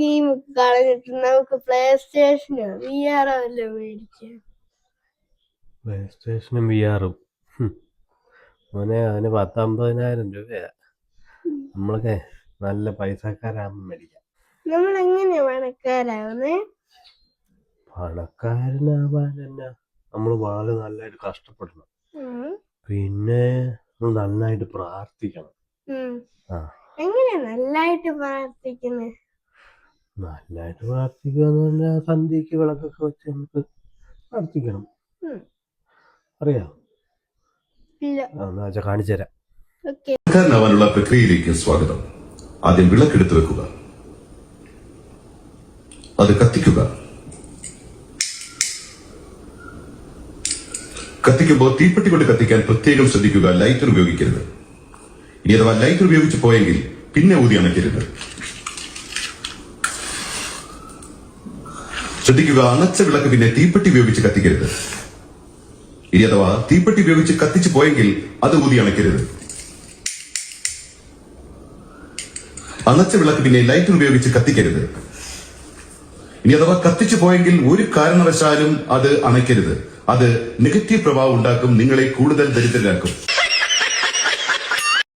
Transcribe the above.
Game കളഞ്ഞിട്ട് നമുക്ക് play സ്റ്റേഷനോ VR വല്ലതും മേടിക്കാം. പ്ലേ സ്റ്റേഷനും VR-ഉം മോനെ അവന് 10-50,000 രൂപയാ. നമ്മളൊക്കെ നല്ല പൈസക്കാരാകുമ്പോൾ മേടിക്കാം. നമ്മളെങ്ങനെയാ പണക്കാരാവുന്നേ? പണക്കാരനാവാൻ തന്നെ നമ്മൾ വളരെ നല്ലതായിട്ട് കഷ്ടപ്പെടണം. പിന്നെ നന്നായിട്ട് പ്രാർത്ഥിക്കണം. എങ്ങനെയാ നല്ലതായിട്ട് പ്രാർത്ഥിക്കുന്നത്? നല്ലതായിട്ട് പ്രാർത്ഥിക്കുക എന്ന് പറഞ്ഞാൽ സന്ധ്യക്ക് വിളക്കൊക്കെ വെച്ച് നമുക്ക് പ്രാർത്ഥിക്കണം. അറിയാം? എന്നാ വെച്ചാൽ കാണിച്ചു തരാം. പണക്കാരനാവാനുള്ള പ്രക്രിയയിലേക്ക് സ്വാഗതം. ആദ്യം വിളക്കെടുത്ത് വെക്കുക, അത് കത്തിക്കുക. കത്തിക്കുമ്പോൾ തീപ്പെട്ടി കൊണ്ട് കത്തിക്കാൻ പ്രത്യേകം ശ്രദ്ധിക്കുക. ലൈറ്റർ ഉപയോഗിക്കരുത്. ഇനി അഥവാ ലൈറ്റർ ഉപയോഗിച്ച് പോയെങ്കിൽ പിന്നെ ഊതി അണയ്ക്കരുത്. ശ്രദ്ധിക്കുക, അണച്ച വിളക്ക് പിന്നെ തീപ്പെട്ടി ഉപയോഗിച്ച് കത്തിക്കരുത്. ഇനി അഥവാ തീപ്പെട്ടി ഉപയോഗിച്ച് കത്തിച്ചു പോയെങ്കിൽ അത് ഊതി അണയ്ക്കരുത്. അണച്ച വിളക്ക് പിന്നെ ലൈറ്റർ ഉപയോഗിച്ച് കത്തിക്കരുത്. ഇനി അഥവാ കത്തിച്ചു പോയെങ്കിൽ ഒരു കാരണവശാലും അത് അണയ്ക്കരുത്. അത് നെഗറ്റീവ് പ്രഭാവം ഉണ്ടാക്കും, നിങ്ങളെ കൂടുതൽ ദരിദ്രരാക്കും.